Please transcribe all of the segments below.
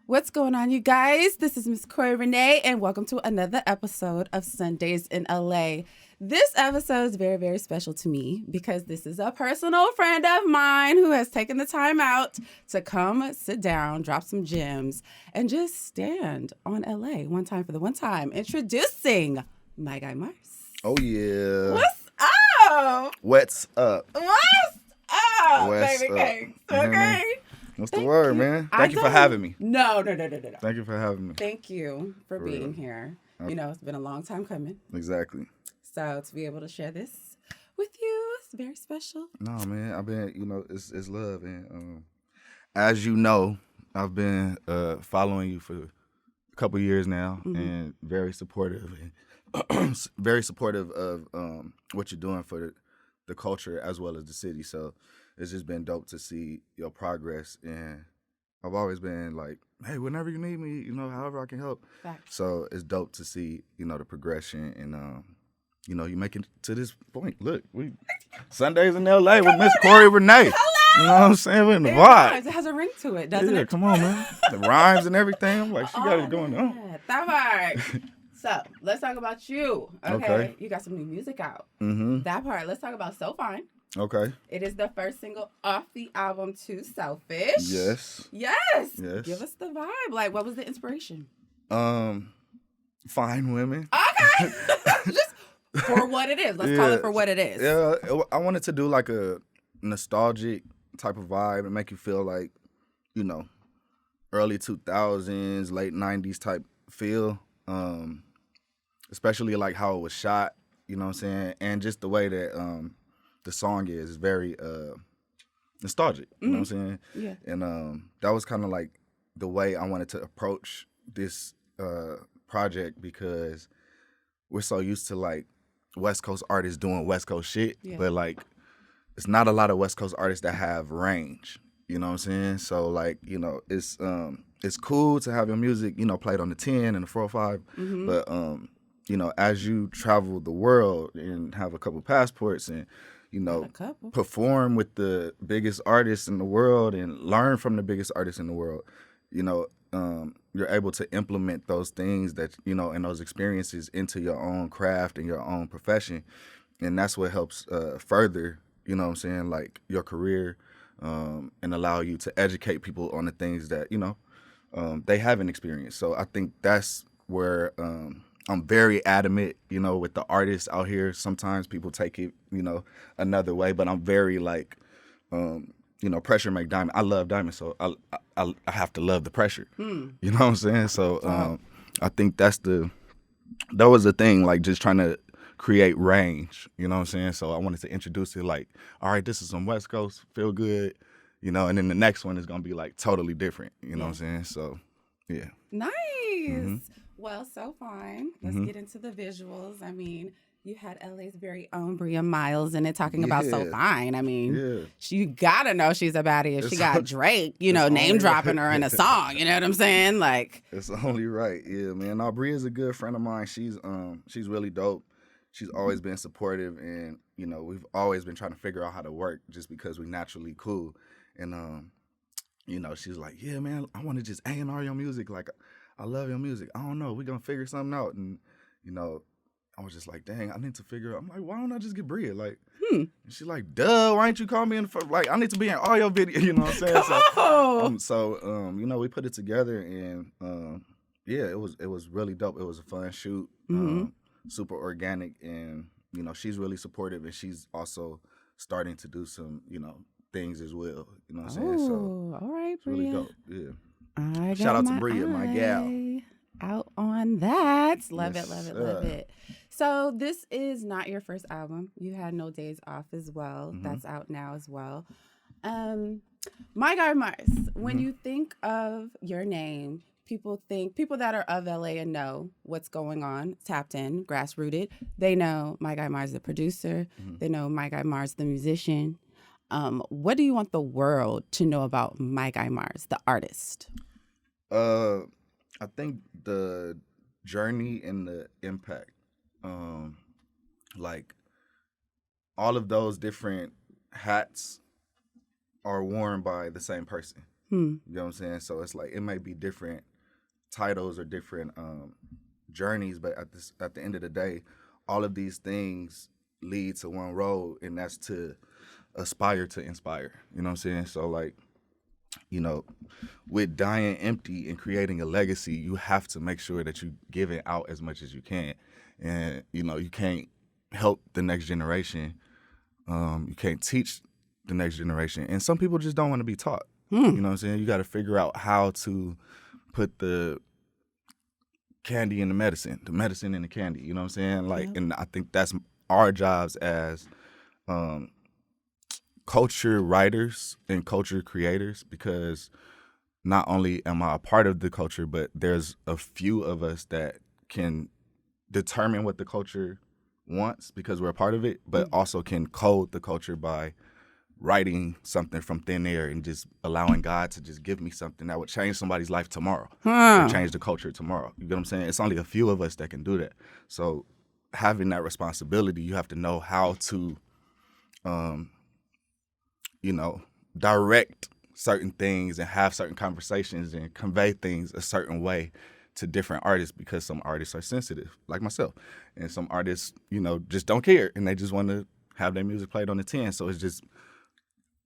What's going on, you guys? This is Miss Corey Renee, and welcome to another episode of Sundays in LA. This episode is very, very special to me because this is a personal friend of mine who has taken the time out to come sit down, drop some gems, and just stand on LA one time for the one time. Introducing MyGuyMars. Oh, yeah. What's up? What's up? What's up, What's baby up? cakes? You hear me? Okay. What's the Thank word, you. man? I Thank you for don't- having me. No. Thank you for having me. Thank you for For real. being here. You know, it's been a long time coming. Exactly. So to be able to share this with you is very special. No, man. I've been, it's love. And as you know, I've been following you for a couple years now and very supportive and very supportive of what you're doing for the culture as well as the city. So it's just been dope to see your progress. And I've always been like, hey, whenever you need me, however I can help. Facts. So it's dope to see, the progression and, you make it to this point. Look, we Sundays in LA with Miss Corey Renee. Hello! You know what I'm saying? We're in the It vibe. rhymes. It has a ring to it, doesn't Yeah, it? come on, man. The rhymes and everything. I'm like, she got it going on. Yeah, that part. So let's talk about you. Okay. You got some new music out. Mm-hmm. That part. Let's talk about So Fine. Okay. It is the first single off the album Too Selfish. Yes. Yes. Yes. Give us the vibe. Like, what was the inspiration? Fine women. Okay. Just for what it is. Let's call it for what it is. Yeah, I wanted to do like a nostalgic type of vibe and make you feel like, early 2000s, late 90s type feel. Especially like how it was shot, you know what I'm saying? And just the way that the song is very nostalgic, you know what I'm saying? Yeah. And that was kind of like the way I wanted to approach this project because we're so used to like West Coast artists doing West Coast shit, but like it's not a lot of West Coast artists that have range, you know what I'm saying? So like, it's cool to have your music, played on the 10 and the 405, but as you travel the world and have a couple passports and perform with the biggest artists in the world and learn from the biggest artists in the world, you're able to implement those things that, and those experiences into your own craft and your own profession. And that's what helps further, like your career and allow you to educate people on the things that, they haven't experienced. So I think that's where I'm very adamant, with the artists out here. Sometimes people take it, another way, but I'm very like, pressure make diamond. I love diamond, so I have to love the pressure. You know what I'm saying? So I think that was the thing, like just trying to create range. You know what I'm saying? So I wanted to introduce it like, all right, this is some West Coast, feel good, and then the next one is gonna be like totally different. You know what I'm saying? So yeah. Nice. Well, So Fine. Let's get into the visuals. I mean, you had LA's very own Bria Miles in it talking about So Fine. I mean, you gotta know she's a baddie if she got Drake, name dropping her in a song. You know what I'm saying? Like, it's only right. Yeah, man. Now, Bria's a good friend of mine. She's really dope. She's always been supportive, and we've always been trying to figure out how to work just because we naturally cool. And she's like, yeah, man, I want to just A&R your music. Like, I love your music. I don't know. We're going to figure something out. And, I was just like, dang, I need to figure out. I'm like, why don't I just get Bria? Like, and she's like, duh, why ain't you call me in the like, I need to be in all your videos. You know what I'm saying? We put it together and, it was really dope. It was a fun shoot, super organic. And, she's really supportive and she's also starting to do some, things as well. You know what I'm saying? So, all right, it's really Bria. dope. Yeah. I got Shout out to my Bria, my gal. eye out on that. Love Yes, it, love it, sir. love it. So this is not your first album. You had No Days Off as well. That's out now as well. MyGuyMars, when you think of your name, people that are of LA and know what's going on, tapped in, grassrooted, they know MyGuyMars the producer. They know MyGuyMars the musician. What do you want the world to know about MyGuyMars, the artist? I think the journey and the impact, like all of those different hats are worn by the same person. You know what I'm saying? So it's like it may be different titles or different journeys, but at the end of the day, all of these things lead to one road, and that's to aspire to inspire. You know what I'm saying? So like, you know, with dying empty and creating a legacy, you have to make sure that you give it out as much as you can. And, you know, you can't help the next generation. You can't teach the next generation. And some people just don't want to be taught. You know what I'm saying? You got to figure out how to put the candy in the medicine in the candy. You know what I'm saying? Like, and I think that's our jobs as culture writers and culture creators, because not only am I a part of the culture, but there's a few of us that can determine what the culture wants because we're a part of it, but also can code the culture by writing something from thin air and just allowing God to just give me something that would change somebody's life tomorrow or change the culture tomorrow. You get what I'm saying? It's only a few of us that can do that. So having that responsibility, you have to know how to, you know, direct certain things and have certain conversations and convey things a certain way to different artists, because some artists are sensitive, like myself, and some artists, you know, just don't care and they just want to have their music played on the 10. So it's just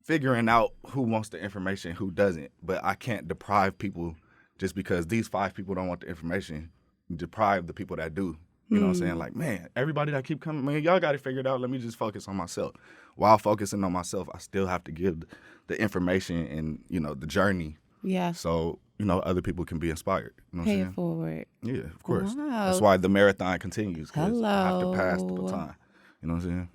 figuring out who wants the information, who doesn't. But I can't deprive people just because these 5 people don't want the information, deprive the people that do. You know what I'm saying? Like, man, everybody that keep coming, man, y'all got it figured out. Let me just focus on myself. While focusing on myself, I still have to give the information and, you know, the journey. Yeah. So, you know, other people can be inspired. You know what I'm saying? Pay it forward. Yeah, of course. Wow. That's why the marathon continues. Hello. I have to pass the baton. You know what I'm saying?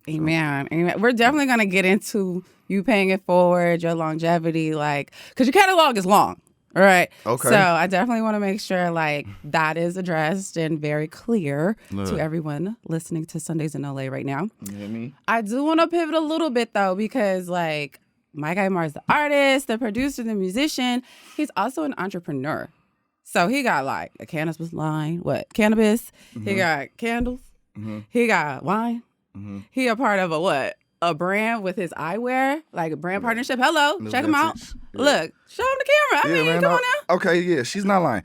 Amen. Amen. We're definitely going to get into you paying it forward, your longevity, like, because your catalog is long. All right. Okay. So I definitely want to make sure like that is addressed and very clear to everyone listening to Sundays in LA right now. You hear me? I do want to pivot a little bit though, because like MyGuyMars, the artist, the producer, the musician, he's also an entrepreneur. So he got like a cannabis line, cannabis. He got candles. He got wine. He a part of a brand with his eyewear, like a brand partnership. Hello, check him out. Yeah. Look, show him the camera. I mean, come on now. Okay, yeah, she's not lying.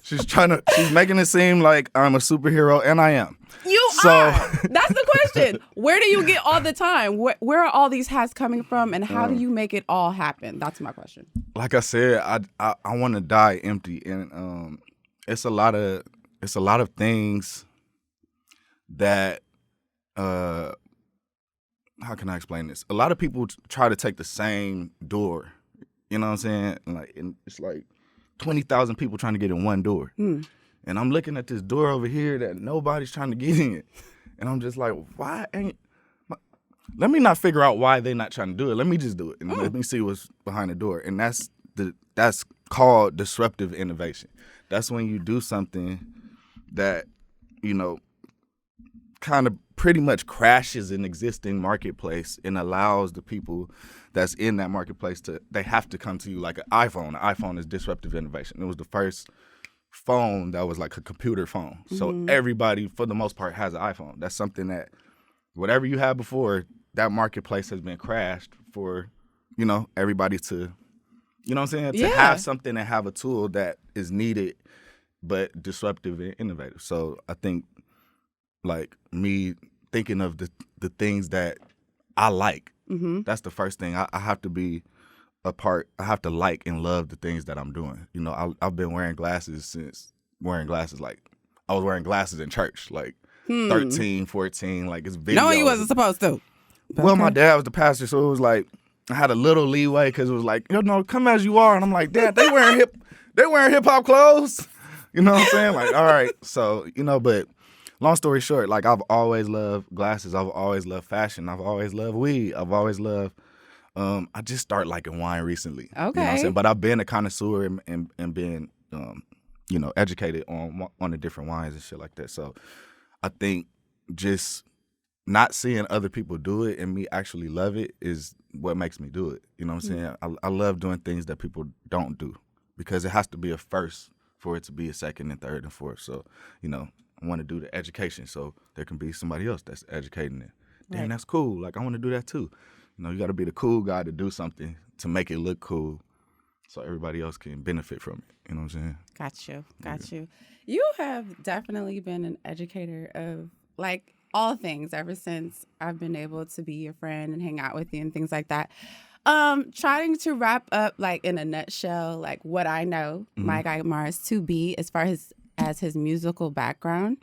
She's making it seem like I'm a superhero, and I am. You are. That's the question. Where do you get all the time? Where are all these hats coming from, and how do you make it all happen? That's my question. Like I said, I want to die empty, and it's a lot of things that. How can I explain this? A lot of people try to take the same door. You know what I'm saying? And it's like 20,000 people trying to get in one door. And I'm looking at this door over here that nobody's trying to get in. And I'm just like, why ain't... Let me not figure out why they're not trying to do it. Let me just do it. And let me see what's behind the door. And that's called disruptive innovation. That's when you do something that, you know, kind of pretty much crashes an existing marketplace and allows the people that's in that marketplace they have to come to you. Like an iPhone. An iPhone is disruptive innovation. It was the first phone that was like a computer phone. So everybody, for the most part, has an iPhone. That's something that whatever you had before, that marketplace has been crashed for, you know, everybody to, you know what I'm saying? To have something and have a tool that is needed but disruptive and innovative. So I think like me thinking of the things that I like, that's the first thing. I have to be a part. I have to like and love the things that I'm doing. You know, I've been wearing glasses since like I was wearing glasses in church, like 13, 14, like it's videos. No, you wasn't supposed to. Well, my dad was the pastor, so it was like I had a little leeway because it was like, you know, come as you are. And I'm like, Dad, they wearing hip hop clothes. You know what I'm saying? Like, all right. So, you know, but long story short, like I've always loved glasses. I've always loved fashion. I've always loved weed. I've always loved, I just started liking wine recently. Okay. You know what I'm saying? But I've been a connoisseur and been, you know, educated on the different wines and shit like that. So I think just not seeing other people do it and me actually love it is what makes me do it. You know what I'm saying? I love doing things that people don't do because it has to be a first for it to be a second and third and fourth. So, you know, I want to do the education so there can be somebody else that's educating it. Damn, that's cool. Like, I want to do that too. You got to be the cool guy to do something to make it look cool, so everybody else can benefit from it. You know what I'm saying? Got you. You have definitely been an educator of like all things ever since I've been able to be your friend and hang out with you and things like that. Trying to wrap up like in a nutshell, like what I know MyGuyMars to be as far as his musical background.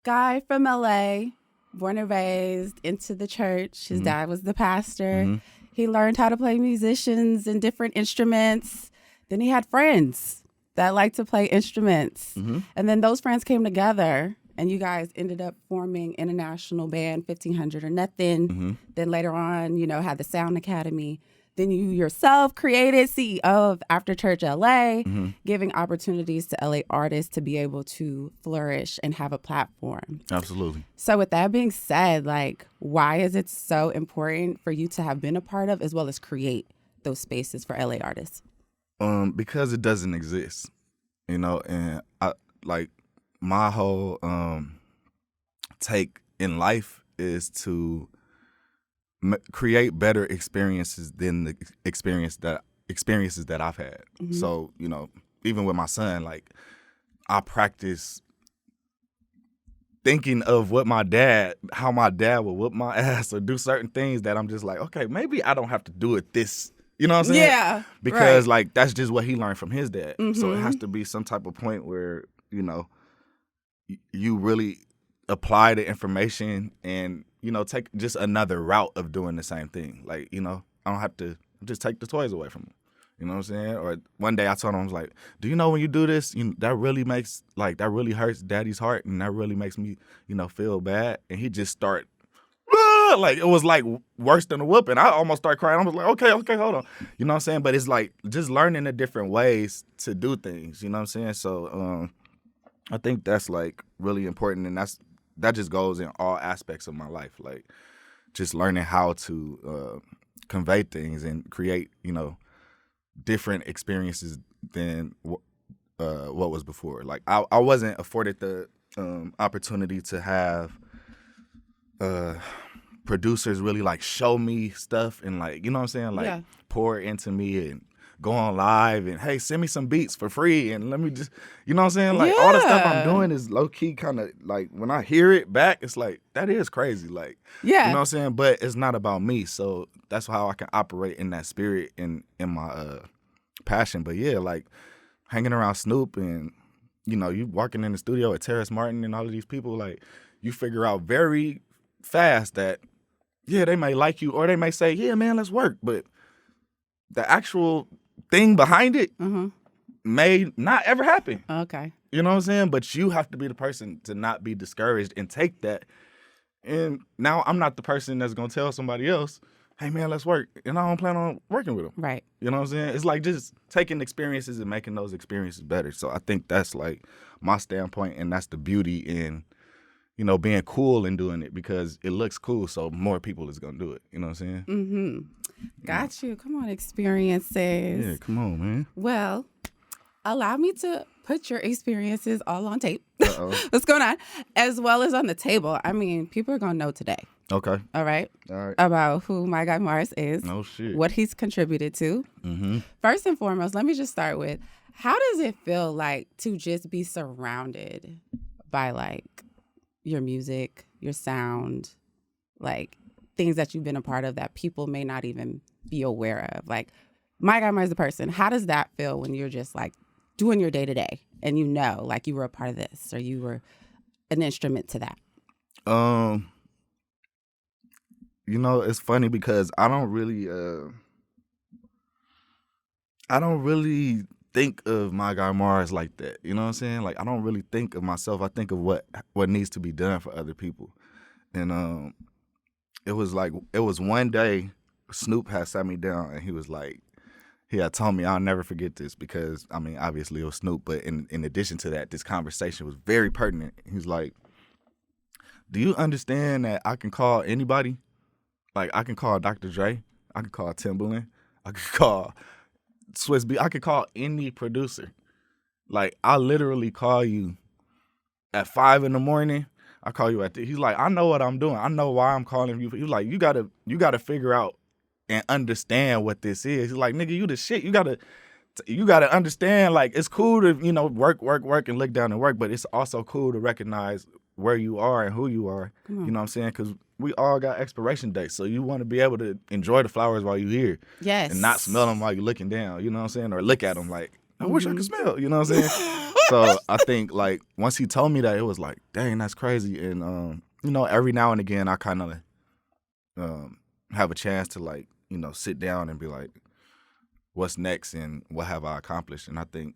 Guy from LA, born and raised, into the church. His dad was the pastor. He learned how to play musicians and different instruments. Then he had friends that liked to play instruments. And then those friends came together and you guys ended up forming international band 1500 or Nothing. Then later on, had the Sound Academy. Then you yourself created CEO of After Church LA, giving opportunities to LA artists to be able to flourish and have a platform. Absolutely. So with that being said, like, why is it so important for you to have been a part of as well as create those spaces for LA artists? Because it doesn't exist, and I like my whole take in life is to create better experiences than the experiences that I've had. So even with my son, like I practice thinking of how my dad would whoop my ass or do certain things that I'm just like, okay, maybe I don't have to do it this. You know what I'm saying? Yeah. Because like that's just what he learned from his dad. So it has to be some type of point where you really apply the information and take just another route of doing the same thing. Like I don't have to just take the toys away from him. You know what I'm saying? Or one day I told him, I was like, do you know when you do this, that really hurts daddy's heart and that really makes me feel bad. And he just started. Like it was like worse than a whooping. I almost started crying. I was like, okay, hold on. You know what I'm saying? But it's like just learning the different ways to do things. You know what I'm saying? So I think that's like really important, and that just goes in all aspects of my life. Like just learning how to convey things and create different experiences than what was before. Like I wasn't afforded the opportunity to have producers really like show me stuff and like what I'm saying, like pour into me and go on live and hey, send me some beats for free and let me just what I'm saying, like all the stuff I'm doing is low key kind of like when I hear it back it's like that is crazy, like you know what I'm saying, but it's not about me, so that's how I can operate in that spirit and in my passion. But like hanging around Snoop and you walking in the studio at Terrace Martin and all of these people, like you figure out very fast that they may like you or they may say, yeah, man, let's work. But the actual thing behind it may not ever happen. Okay. You know what I'm saying? But you have to be the person to not be discouraged and take that. And now I'm not the person that's going to tell somebody else, hey, man, let's work. And I don't plan on working with them. Right. You know what I'm saying? It's like just taking experiences and making those experiences better. So I think that's like my standpoint, and that's the beauty in being cool and doing it because it looks cool, so more people is gonna do it. You know what I'm saying? Got you. Come on, experiences. Yeah, come on, man. Well, allow me to put your experiences all on tape. What's going on? As well as on the table. I mean, people are gonna know today. Okay. All right. All right. About who MyGuyMars is. Oh shit. What he's contributed to. First and foremost, let me just start with, how does it feel like to just be surrounded by like your music, your sound, like things that you've been a part of that people may not even be aware of? Like MyGuyMars the person, how does that feel when you're just like doing your day to day and like you were a part of this or you were an instrument to that? It's funny because I don't really think of MyGuyMars like that. You know what I'm saying? Like I don't really think of myself. I think of what needs to be done for other people. And it was one day Snoop had sat me down and he was like, he had told me, I'll never forget this because I mean obviously it was Snoop, but in addition to that, this conversation was very pertinent. He was like, do you understand that I can call anybody? Like I can call Dr. Dre, I can call Timbaland, I can call Swiss B, I could call any producer. Like I literally call you at 5 a.m. I call you at the, he's like, I know what I'm doing. I know why I'm calling you. He's like, you gotta figure out and understand what this is. He's like, nigga, you the shit. You gotta understand, like, it's cool to, work and look down and work, but it's also cool to recognize where you are and who you are. You know what I'm saying? Because we all got expiration dates, so you want to be able to enjoy the flowers while you're here. Yes. And not smell them while you're looking down, you know what I'm saying? Or look at them like, I wish I could smell, you know what I'm saying? So I think, like, once he told me that, it was like, dang, that's crazy. And, every now and again, I kind of have a chance to, like, sit down and be like, what's next and what have I accomplished? And I think,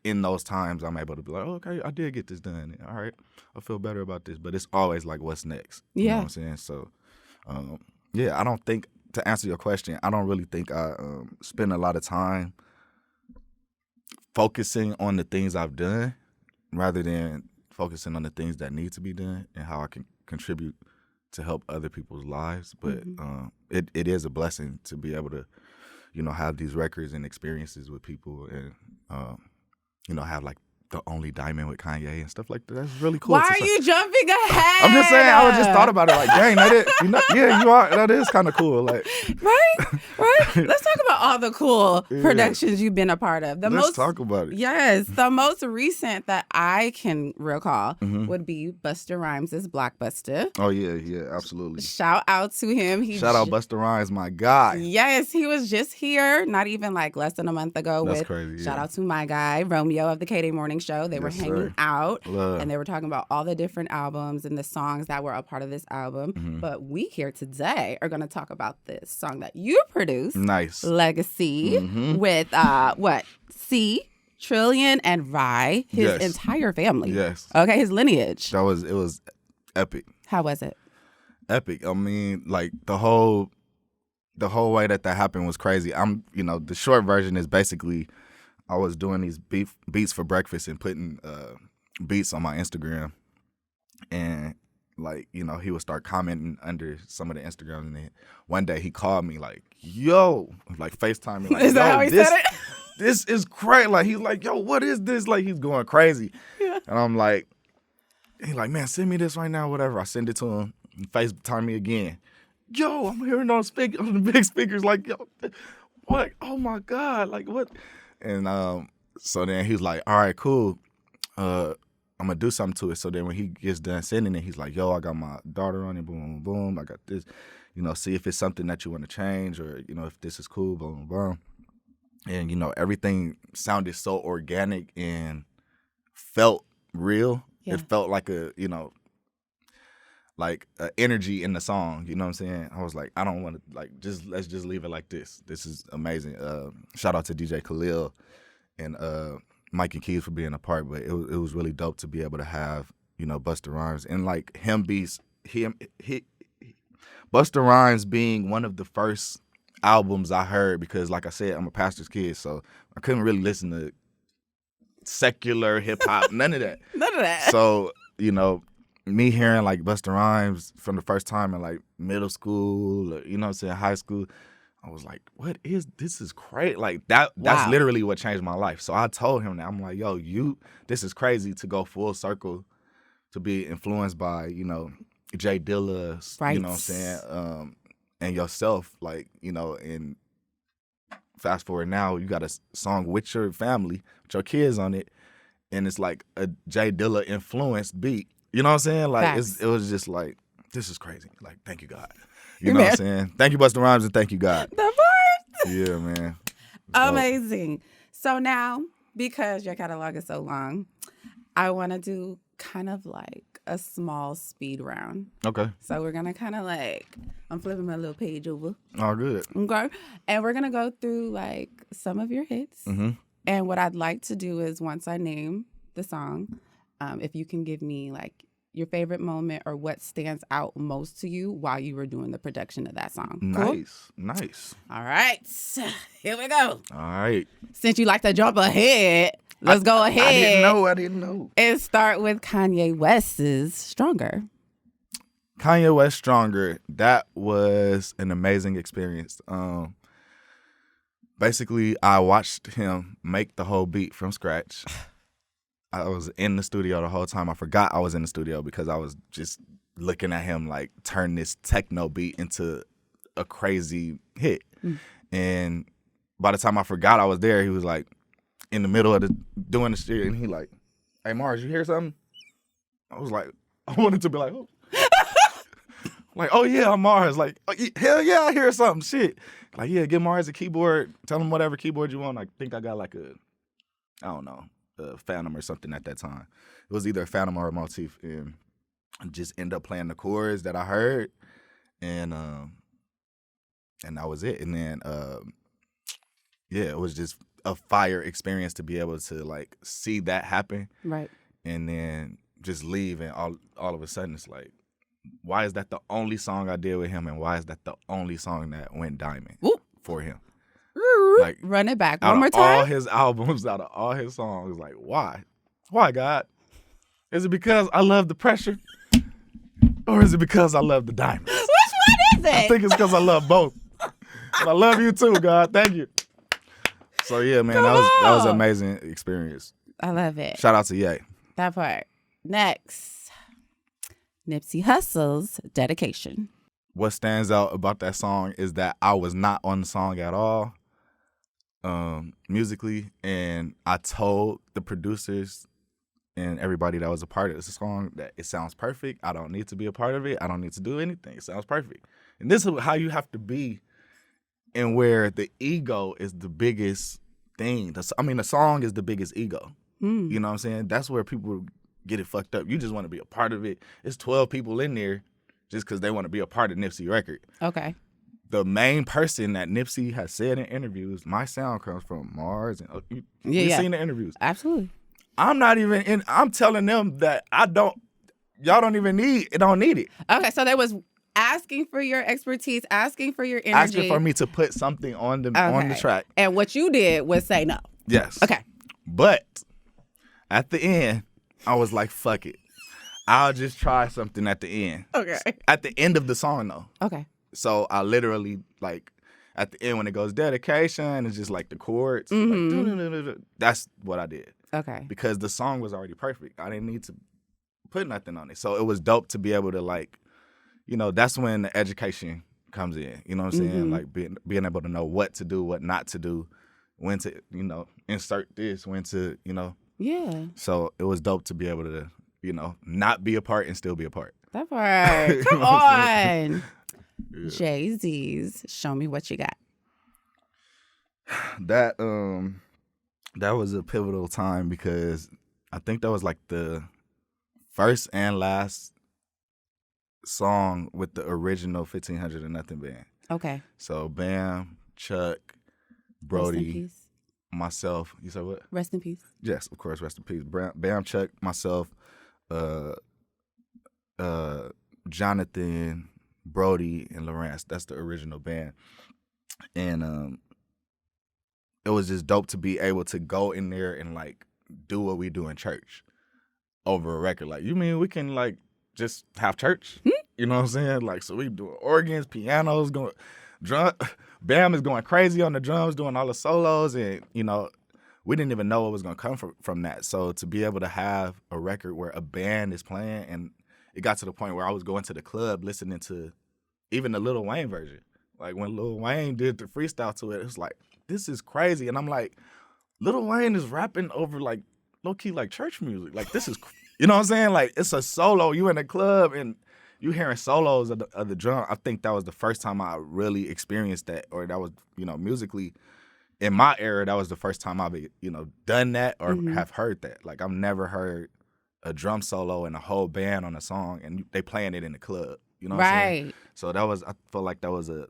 in those times, I'm able to be like, oh, okay, I did get this done. All right, I feel better about this. But it's always like, what's next? You know what I'm saying? So, I don't think, to answer your question, I don't really think I spend a lot of time focusing on the things I've done rather than focusing on the things that need to be done and how I can contribute to help other people's lives. But it is a blessing to be able to, have these records and experiences with people and, have like the only diamond with Kanye and stuff like that. That's really cool. Why are you jumping ahead? I'm just saying, I just thought about it like, dang, you are, that is kind of cool. Like, right? Let's talk about all the cool productions you've been a part of. Let's talk about it. Yes. The most recent that I can recall would be Busta Rhymes' Blockbuster. Oh, yeah, absolutely. Shout out to him. Shout out Busta Rhymes, my guy. Yes, he was just here, not even like less than a month ago. That's crazy. Yeah. Shout out to my guy, Romeo of the KDay Morning Show. They were hanging out and they were talking about all the different albums and the songs that were a part of this album. But we here today are going to talk about this song that you produced. Nice. Legacy with C, Trillion, and Rye, his entire family. Yes. Okay, his lineage. It was epic. How was it? Epic. I mean, like the whole way that happened was crazy. The short version is basically I was doing these beats for breakfast and putting beats on my Instagram, and like he would start commenting under some of the Instagrams, and then one day he called me like, "Yo," like FaceTime me, like, is that how he said it? This is crazy. Like he's like, "Yo, what is this?" Like he's going crazy, and I'm like, he's like, "Man, send me this right now, whatever." I send it to him. He FaceTime me again. Yo, I'm hearing on the big speakers, like, yo, what? Oh my God, like what? And so then he's like, all right, cool. I'm gonna do something to it. So then when he gets done sending it, he's like, yo, I got my daughter on it, boom, boom, boom. I got this, see if it's something that you want to change or, if this is cool, boom, boom. And, everything sounded so organic and felt real. Yeah. It felt like like energy in the song, you know what I'm saying? I was like, I don't want to, like, let's just leave it like this. This is amazing. Shout out to DJ Khalil and Mike and Keys for being a part, but it was really dope to be able to have, Busta Rhymes and like Busta Rhymes being one of the first albums I heard, because like I said, I'm a pastor's kid, so I couldn't really listen to secular hip hop, none of that. None of that. So, me hearing like Busta Rhymes from the first time in like middle school, or, high school, I was like, this is crazy. Like that's literally what changed my life. So I told him that, I'm like, yo, this is crazy to go full circle, to be influenced by, Jay Dilla, right. You know what I'm saying? And yourself, like, and fast forward now, you got a song with your family, with your kids on it, and it's like a Jay Dilla influenced beat. You know what I'm saying? Like, it was just like, this is crazy. Like, thank you, God. You know what I'm saying? Thank you, Busta Rhymes, and thank you, God. The first. Yeah, man. Amazing. So now, because your catalog is so long, I want to do kind of like a small speed round. Okay. So we're going to kind of like, I'm flipping my little page over. Oh, good. Okay. And we're going to go through like some of your hits. Mm-hmm. And what I'd like to do is, once I name the song, if you can give me like your favorite moment or what stands out most to you while you were doing the production of that song. Cool? Nice. All right. Here we go. All right. Since you like to jump ahead, let's go ahead. I didn't know. And start with Kanye West's Stronger. Kanye West Stronger. That was an amazing experience. Basically, I watched him make the whole beat from scratch. I was in the studio the whole time. I forgot I was in the studio because I was just looking at him like turn this techno beat into a crazy hit. And by the time I forgot I was there, he was like in the middle of doing the shit, and he like, "Hey Mars, you hear something?" I was like, I wanted to be like, "Oh." Like, "Oh yeah, I'm Mars." Like, "Oh, hell yeah, I hear something." Shit. Like, "Yeah, give Mars a keyboard. Tell him whatever keyboard you want." I think I got like I don't know, a Phantom or something at that time. It was either a Phantom or a Motif, and I just end up playing the chords that I heard, and that was it. And then yeah, it was just a fire experience to be able to like see that happen, Right. and then just leave, and all of a sudden it's like, why is that the only song I did with him, and why is that the only song that went diamond for him? Like, run it back one more time. All his albums, out of all his songs, like, why? Why, God? Is it because I love the pressure, or is it because I love the diamonds? Which one is it? I think it's because I love both. But I love you too, God. Thank you. So yeah, man, that was an amazing experience. I love it. Shout out to Ye. That part. Next, Nipsey Hussle's Dedication. What stands out about that song is that I was not on the song at all, musically, and I told the producers and everybody that was a part of this song that it sounds perfect. I don't need to be a part of it. I don't need to do anything. It sounds perfect. And this is how you have to be, and where the ego is the biggest thing. I mean, the song is the biggest ego. You know what I'm saying? That's where people get it fucked up. You just want to be a part of it. It's 12 people in there just because they want to be a part of Nipsey record. Okay. The main person that Nipsey has said in interviews, my sound comes from Mars. And you've seen the interviews. Absolutely. I'm not even in. I'm telling them that y'all don't even need it. Okay, so there was asking for your expertise, asking for your energy. Asking for me to put something on the track. And what you did was say no. Yes. Okay. But at the end, I was like, fuck it. I'll just try something at the end. Okay. At the end of the song, though. Okay. So I literally, like, at the end when it goes dedication, it's just like the chords. Like, that's what I did. Okay. Because the song was already perfect. I didn't need to put nothing on it. So it was dope to be able to, like, you know, that's when the education comes in. You know what I'm saying? Like being able to know what to do, what not to do, when to, you know, insert this, when to, you know. Yeah. So it was dope to be able to, you know, not be a part and still be a part. That part. Come on. Yeah. Jay-Z's Show Me What You Got. That was a pivotal time because I think that was like the first and last song with the original 1500 and Nothing band. Okay. So Bam, Chuck, Brody, myself. You said what? Rest in peace. Yes, of course, rest in peace. Bam, Chuck, myself, Jonathan, Brody, and Lawrence. That's the original band. And it was just dope to be able to go in there and like do what we do in church over a record. Like, you mean we can like just have church? You know what I'm saying? Like, so we do organs, pianos, drum. Bam is going crazy on the drums, doing all the solos, and you know, we didn't even know what was gonna come from that. So to be able to have a record where a band is playing, and it got to the point where I was going to the club listening to even the Lil Wayne version. Like when Lil Wayne did the freestyle to it, it was like, this is crazy. And I'm like, Lil Wayne is rapping over like low key like church music. Like this is, you know what I'm saying? Like it's a solo. You in the club and you hearing solos of the drum. I think that was the first time I really experienced that, or that was, you know, musically in my era, that was the first time I've, you know, done that or have heard that. Like I've never heard a drum solo and a whole band on a song and they playing it in the club. You know what I'm saying? So that was, I feel like that was a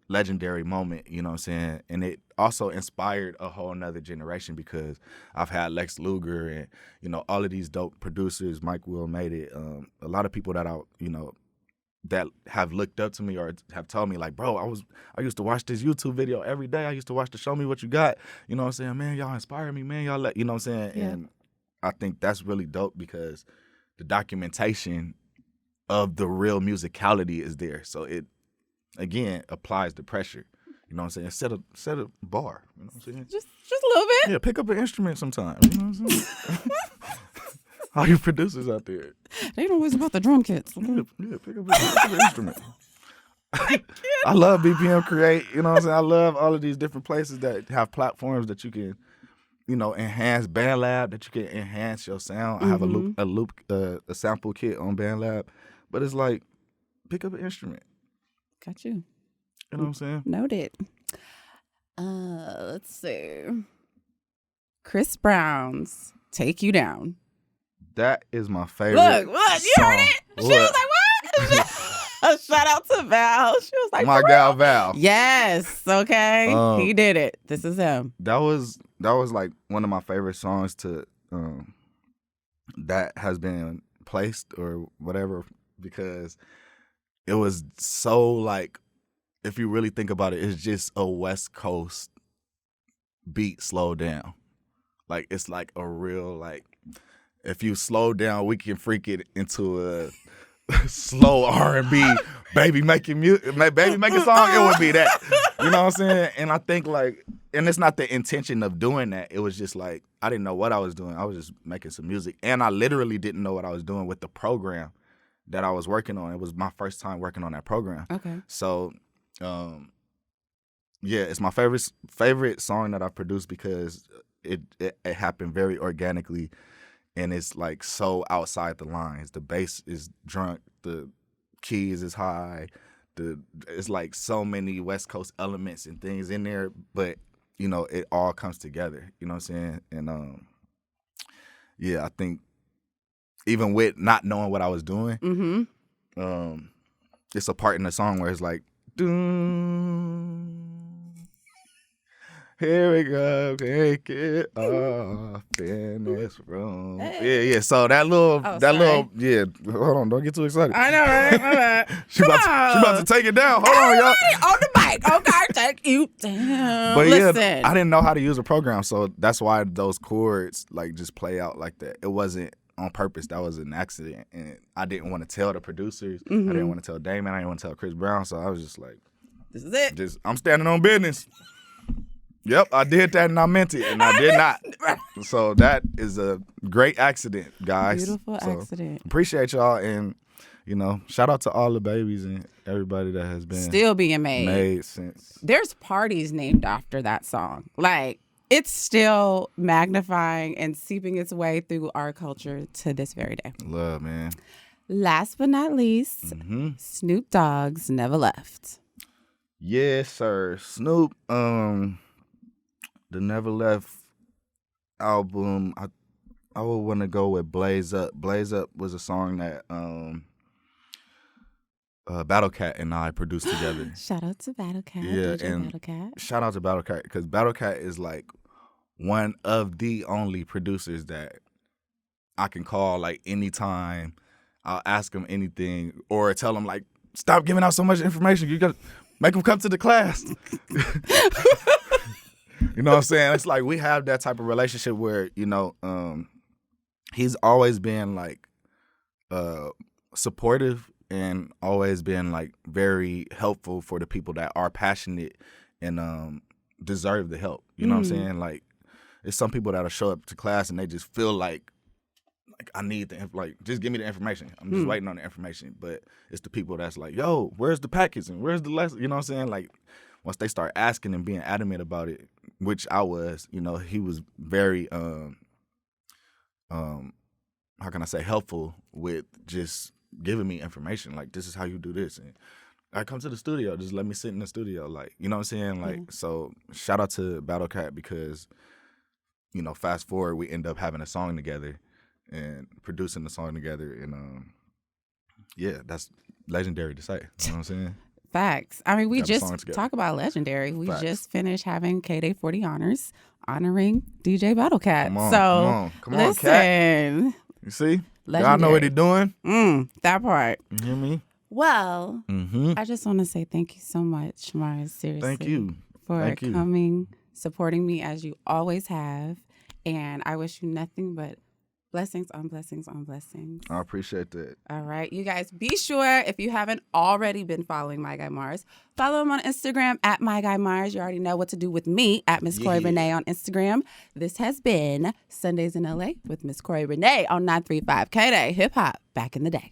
legendary moment, you know what I'm saying? And it also inspired a whole nother generation because I've had Lex Luger and, you know, all of these dope producers, Mike Will made it, a lot of people that that have looked up to me or have told me like, bro, I used to watch this YouTube video every day. I used to watch the Show Me What You Got. You know what I'm saying? Man, y'all inspire me, man. Y'all you know what I'm saying? Yeah. And I think that's really dope because the documentation of the real musicality is there. So it, again, applies the pressure. You know what I'm saying? Set a bar. You know what I'm saying? Just a little bit. Yeah, pick up an instrument sometime. You know what I'm saying? All you producers out there. They ain't always about the drum kits. Yeah, pick up an instrument. I love BPM Create. You know what I'm saying? I love all of these different places that have platforms that you can, enhance BandLab, that you can enhance your sound. I have a sample kit on BandLab, but it's like, pick up an instrument. Got you. You know what I'm saying? Noted. Let's see. Chris Brown's "Take You Down." That is my favorite. Look, you heard it? She was like, what? A shout out to Val. She was like, my gal Val. Yes, okay. He did it. This is him. That was like one of my favorite songs to that has been placed or whatever, because it was so like, if you really think about it, it's just a West Coast beat slowed down. Like, it's like a real, like, if you slow down, we can freak it into a slow R&B, baby making music, baby making song, it would be that. You know what I'm saying? And I think, like, and it's not the intention of doing that. It was just like, I didn't know what I was doing. I was just making some music. And I literally didn't know what I was doing with the program that I was working on. It was my first time working on that program. Okay. So, yeah, it's my favorite song that I produced because it happened very organically, and it's like so outside the lines. The bass is drunk, the keys is high, it's like so many West Coast elements and things in there, but it all comes together. You know what I'm saying? And yeah, I think even with not knowing what I was doing, it's a part in the song where it's like, here we go, take it off in this room. Hey. Yeah. So that little, yeah. Hold on, don't get too excited. I know, right? My bad. she about to take it down. Hold on, y'all. On the mic, okay, take you down. But listen. Yeah, I didn't know how to use a program, so that's why those chords like just play out like that. It wasn't on purpose. That was an accident, and I didn't want to tell the producers. I didn't want to tell Damon. I didn't want to tell Chris Brown. So I was just like, "This is it. I'm standing on business." Yep, I did that and I meant it, and I did not. So that is a great accident, guys. Beautiful accident. Appreciate y'all, and shout out to all the babies and everybody that has been still being made since. There's parties named after that song. Like, it's still magnifying and seeping its way through our culture to this very day. Love, man. Last but not least, Snoop Dogg's "Never Left." Yes, sir. Snoop, the Never Left album, I would want to go with Blaze Up. Blaze Up was a song that Battle Cat and I produced together. Shout out to Battle Cat. Yeah, DJ and Battle Cat. Shout out to Battle Cat, because Battle Cat is like one of the only producers that I can call like anytime. I'll ask him anything or tell him like, stop giving out so much information. You got to make him come to the class. You know what I'm saying? It's like we have that type of relationship where, he's always been like supportive and always been like very helpful for the people that are passionate and deserve the help. You know what I'm saying? Like, it's some people that'll show up to class and they just feel like I need just give me the information. I'm just waiting on the information. But it's the people that's like, yo, where's the package and where's the lesson? You know what I'm saying? Like, once they start asking and being adamant about it, which I was, he was very, how can I say, helpful with just giving me information. Like, this is how you do this. And I come to the studio, just let me sit in the studio. Like, you know what I'm saying? Like, so shout out to Battle Cat because, fast forward, we end up having a song together and producing the song together. And, yeah, that's legendary to say. You know what I'm saying? Facts. I mean, we just talk about legendary. We just finished having KDay 40 honors honoring DJ Battle Cat. Come on, listen, Cat. You see? Legendary. Y'all know what he's doing. That part. You hear me? Well, I just want to say thank you so much, Mars. Seriously. Thank you. For coming, supporting me as you always have. And I wish you nothing but Blessings on blessings on blessings. I appreciate that. All right. You guys, be sure, if you haven't already been following MyGuyMars, follow him on Instagram at MyGuyMars. You already know what to do with me at Miss Corey Renee on Instagram. This has been Sundays in LA with Miss Corey Renee on 935 KDay Hip Hop back in the day.